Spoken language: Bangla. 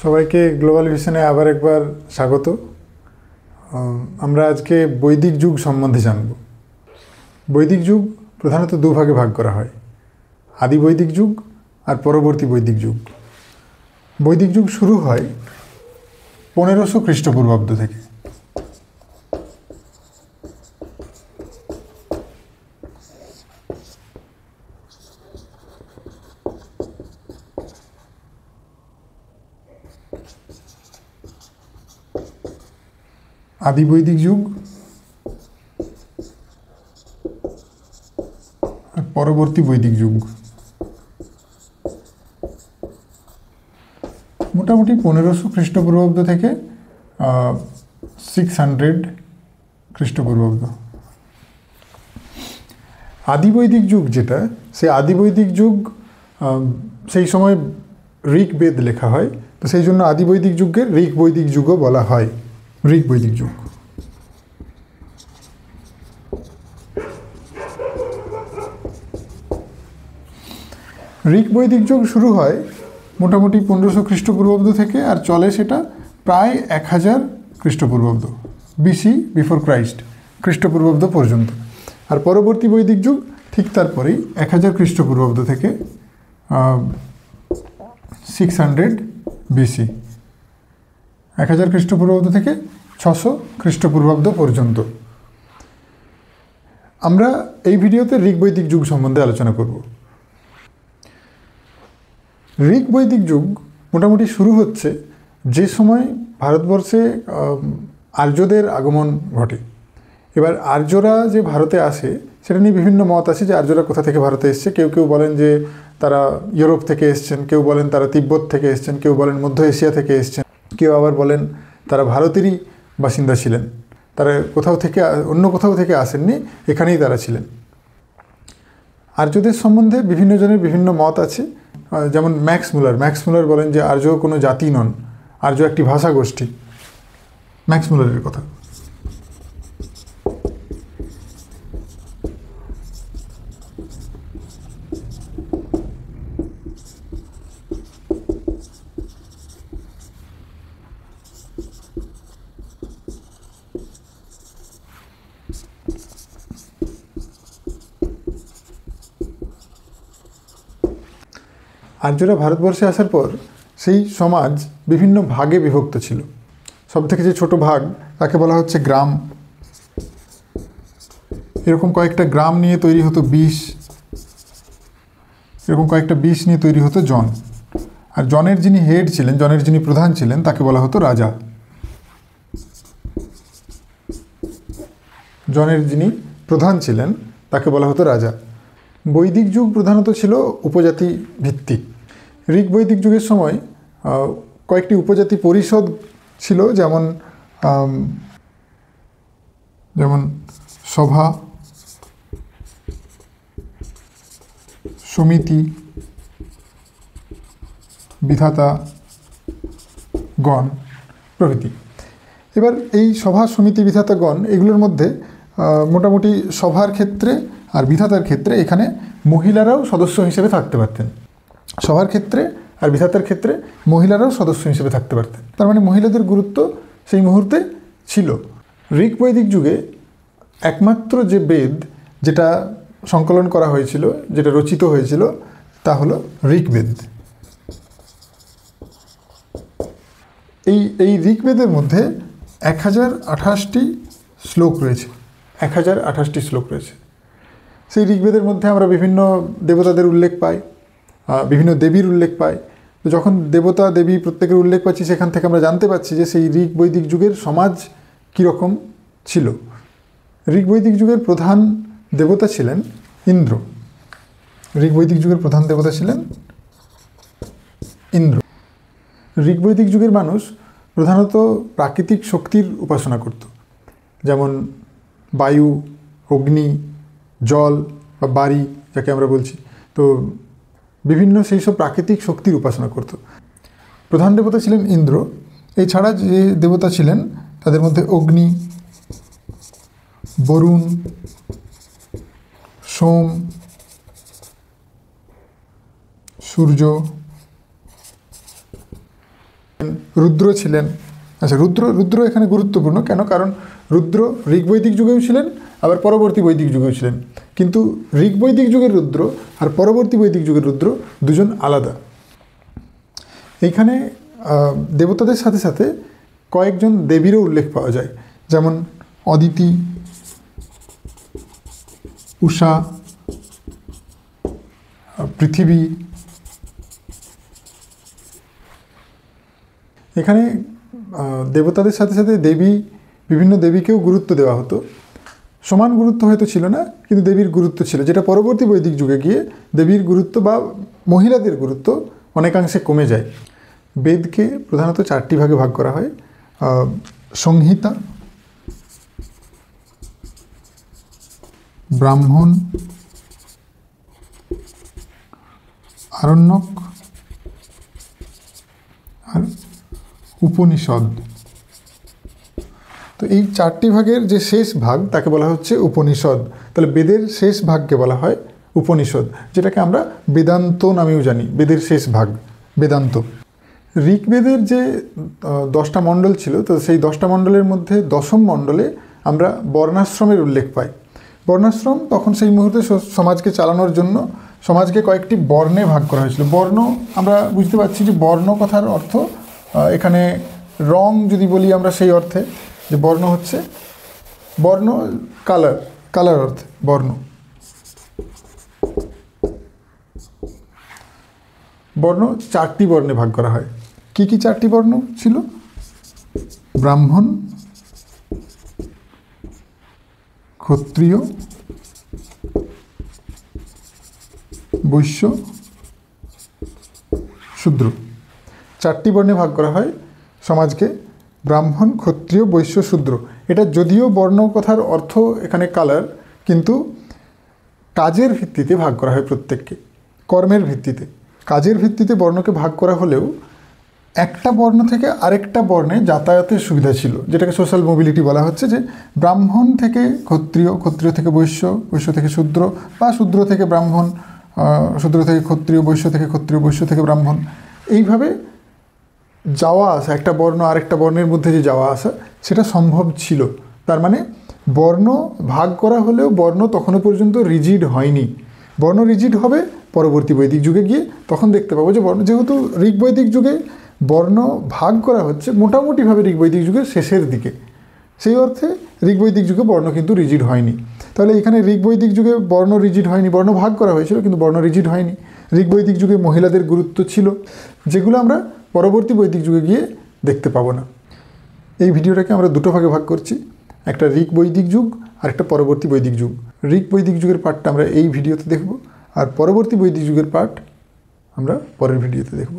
সবাইকে গ্লোবাল ভিশনে আবার একবার স্বাগত। আমরা আজকে বৈদিক যুগ সম্বন্ধে জানব। বৈদিক যুগ প্রধানত দুভাগে ভাগ করা হয়, আদি বৈদিক যুগ আর পরবর্তী বৈদিক যুগ। বৈদিক যুগ শুরু হয় 1500 খ্রিস্টপূর্বাব্দ থেকে। আদি বৈদিক যুগ আর পরবর্তী বৈদিক যুগ মোটামুটি 1500 খ্রিস্টপূর্বাব্দ থেকে 600 খ্রিস্টপূর্বাব্দ। আদি বৈদিক যুগ যেটা, সেই আদি বৈদিক যুগ সেই সময় ঋগ্বেদ লেখা হয়, তো সেই জন্য আদি বৈদিক যুগকে ঋগ বৈদিক যুগও বলা হয়। ঋগ বৈদিক যুগ। ঋগ বৈদিক যুগ শুরু হয় মোটামুটি 1500 খ্রিস্টপূর্বাব্দ থেকে আর চলে সেটা প্রায় 1000 খ্রিস্টপূর্বাব্দ, বিসি বিফোর ক্রাইস্ট, খ্রিস্টপূর্বাব্দ পর্যন্ত। আর পরবর্তী বৈদিক যুগ ঠিক তারপরেই 1000 খ্রিস্টপূর্বাব্দ থেকে 600 বিসি, 1000 খ্রিস্টপূর্বাব্দ থেকে 600 খ্রিস্টপূর্বাব্দ পর্যন্ত। আমরা এই ভিডিওতে ঋগ বৈদিক যুগ সম্বন্ধে আলোচনা করব। ঋগ বৈদিক যুগ মোটামুটি শুরু হচ্ছে যে সময় ভারতবর্ষে আর্যদের আগমন ঘটে। এবার আর্যরা যে ভারতে আসে সেটা নিয়ে বিভিন্ন মত আছে যে আর্যরা কোথা থেকে ভারতে এসছে। কেউ কেউ বলেন যে তারা ইউরোপ থেকে এসছেন, কেউ বলেন তারা তিব্বত থেকে এসছেন, কেউ বলেন মধ্য এশিয়া থেকে এসছেন, কেউ আবার বলেন তারা ভারতেরই বাসিন্দা ছিলেন, তারা অন্য কোথাও থেকে আসেননি, এখানেই তারা ছিলেন। আর্যদের সম্বন্ধে বিভিন্ন জনের বিভিন্ন মত আছে। যেমন ম্যাক্স মুলার বলেন যে আর্য কোনো জাতি নন, আর্য একটি ভাষা গোষ্ঠী। ম্যাক্স মুলারের কথা। আর্যরা ভারতবর্ষে আসার পর সেই সমাজ বিভিন্ন ভাগে বিভক্ত ছিল। সবথেকে যে ছোট ভাগ তাকে বলা হচ্ছে গ্রাম। এরকম কয়েকটা গ্রাম নিয়ে তৈরি হতো 20, এরকম কয়েকটা 20 নিয়ে তৈরি হতো জন। আর জনের যিনি হেড ছিলেন, জনের যিনি প্রধান ছিলেন, তাকে বলা হতো রাজা। জনের যিনি প্রধান ছিলেন তাকে বলা হতো রাজা। বৈদিক যুগ প্রধানত ছিল উপজাতি ভিত্তিক। ঋগ বৈদিক যুগের সময় কয়েকটি উপজাতি পরিষদ ছিল, যেমন সভা, সমিতি, বিধাতা গণ প্রভৃতি। এবার এই সভা, সমিতি, বিধাতাগণ এগুলোর মধ্যে মোটামুটি সভার ক্ষেত্রে আর বিধাতার ক্ষেত্রে এখানে মহিলারাও সদস্য হিসেবে থাকতে পারতেন। সভার ক্ষেত্রে আর বিধাতার ক্ষেত্রে মহিলারাও সদস্য হিসেবে থাকতে পারতেন। তার মানে মহিলাদের গুরুত্ব সেই মুহূর্তে ছিল। ঋগ বৈদিক যুগে একমাত্র যে বেদ যেটা সংকলন করা হয়েছিল, যেটা রচিত হয়েছিল, তা হলো ঋগ্বেদ। এই ঋগ্বেদের মধ্যে 1028টি শ্লোক রয়েছে। 1028টি শ্লোক রয়েছে। সেই ঋগ্বেদের মধ্যে আমরা বিভিন্ন দেবতাদের উল্লেখ পাই, বিভিন্ন দেবীর উল্লেখ পাই। তো যখন দেবতা দেবী প্রত্যেকের উল্লেখ পাচ্ছি, সেখান থেকে আমরা জানতে পারছি যে সেই ঋগ বৈদিক যুগের সমাজ কীরকম ছিল। ঋগ বৈদিক যুগের প্রধান দেবতা ছিলেন ইন্দ্র। ঋগ বৈদিক যুগের প্রধান দেবতা ছিলেন ইন্দ্র। ঋগ বৈদিক যুগের মানুষ প্রধানত প্রাকৃতিক শক্তির উপাসনা করত, যেমন বায়ু, অগ্নি, জল বা বাড়ি যাকে আমরা বলছি। তো বিভিন্ন সেই সব প্রাকৃতিক শক্তির উপাসনা করত। প্রধান দেবতা ছিলেন ইন্দ্র। এছাড়া যে দেবতা ছিলেন তাদের মধ্যে অগ্নি, বরুণ, সোম, সূর্য, রুদ্র ছিলেন। আচ্ছা, রুদ্র এখানে গুরুত্বপূর্ণ কেন? কারণ রুদ্র ঋগ্বৈদিক যুগেও ছিলেন, আবার পরবর্তী বৈদিক যুগেও ছিলেন। কিন্তু ঋগ্বৈদিক যুগের রুদ্র আর পরবর্তী বৈদিক যুগের রুদ্র দুজন আলাদা। এইখানে দেবতাদের সাথে সাথে কয়েকজন দেবীরও উল্লেখ পাওয়া যায়, যেমন অদিতি, উষা, পৃথিবী। এখানে দেবতাদের সাথে সাথে বিভিন্ন দেবীকেও গুরুত্ব দেওয়া হতো। সমান গুরুত্ব হয়তো ছিল না, কিন্তু দেবীর গুরুত্ব ছিল, যেটা পরবর্তী বৈদিক যুগে গিয়ে দেবীর গুরুত্ব বা মহিলাদের গুরুত্ব অনেকাংশে কমে যায়। বেদকে প্রধানত 4টি ভাগে ভাগ করা হয়: সংহিতা, ব্রাহ্মণ, আরণ্যক আর উপনিষদ। তো এই 4টি ভাগের যে শেষ ভাগ তাকে বলা হচ্ছে উপনিষদ। তাহলে বেদের শেষ ভাগকে বলা হয় উপনিষদ, যেটাকে আমরা বেদান্ত নামেও জানি। বেদের শেষ ভাগ বেদান্ত। ঋগ্বেদের যে 10টা মণ্ডল ছিল, তো সেই 10টা মণ্ডলের মধ্যে 10ম মণ্ডলে আমরা বর্ণাশ্রমের উল্লেখ পাই। বর্ণাশ্রম তখন সেই মুহূর্তে সমাজকে চালানোর জন্য সমাজকে কয়েকটি বর্ণে ভাগ করা হয়েছিল। বর্ণ আমরা বুঝতে পারছি যে বর্ণ কথার অর্থ এখানে রং যদি বলি আমরা, সেই অর্থে যে বর্ণ হচ্ছে বর্ণ কালার অর্থে বর্ণ। বর্ণ 4টি বর্ণে ভাগ করা হয়। কি কি 4টি বর্ণ ছিল? ব্রাহ্মণ, ক্ষত্রিয়, বৈশ্য, শূদ্র। 4টি বর্ণে ভাগ করা হয় সমাজকে: ব্রাহ্মণ, ক্ষত্রিয়, বৈশ্য, শূদ্র। এটা যদিও বর্ণ কথার অর্থ এখানে কালার, কিন্তু কাজের ভিত্তিতে ভাগ করা হয় প্রত্যেককে, কর্মের ভিত্তিতে। কাজের ভিত্তিতে বর্ণকে ভাগ করা হলেও একটা বর্ণ থেকে আরেকটা বর্ণে যাতায়াতের সুবিধা ছিল, যেটাকে সোশ্যাল মোবিলিটি বলা হচ্ছে। যে ব্রাহ্মণ থেকে ক্ষত্রিয়, ক্ষত্রিয় থেকে বৈশ্য, বৈশ্য থেকে শূদ্র, বা শূদ্র থেকে ব্রাহ্মণ, শূদ্র থেকে ক্ষত্রিয়, বৈশ্য থেকে ক্ষত্রিয়, বৈশ্য থেকে ব্রাহ্মণ। এইভাবে যাওয়া আসা, একটা বর্ণ আরেকটা বর্ণের মধ্যে যে যাওয়া আসা, সেটা সম্ভব ছিল। তার মানে বর্ণ ভাগ করা হলেও বর্ণ তখনও পর্যন্ত রিজিড হয়নি। বর্ণ রিজিড হবে পরবর্তী বৈদিক যুগে গিয়ে। তখন দেখতে পাবো যে বর্ণ, যেহেতু ঋগ্বৈদিক যুগে বর্ণ ভাগ করা হচ্ছে মোটামুটিভাবে ঋগ্বৈদিক যুগের শেষের দিকে, সেই অর্থে ঋগ্বৈদিক যুগে বর্ণ কিন্তু রিজিড হয়নি। তাহলে এখানে ঋগ্বৈদিক যুগে বর্ণ রিজিড হয়নি, বর্ণ ভাগ করা হয়েছিল কিন্তু বর্ণ রিজিড হয়নি। ঋগ্বৈদিক যুগে মহিলাদের গুরুত্ব ছিল, যেগুলো আমরা পরবর্তী বৈদিক যুগে গিয়ে দেখতে পাবো না। এই ভিডিওটাকে আমরা 2টো ভাগে ভাগ করছি, একটা ঋগ্বৈদিক যুগ আর একটা পরবর্তী বৈদিক যুগ। ঋগ্বৈদিক যুগের পার্টটা আমরা এই ভিডিওতে দেখব, আর পরবর্তী বৈদিক যুগের পার্ট আমরা পরের ভিডিওতে দেখব।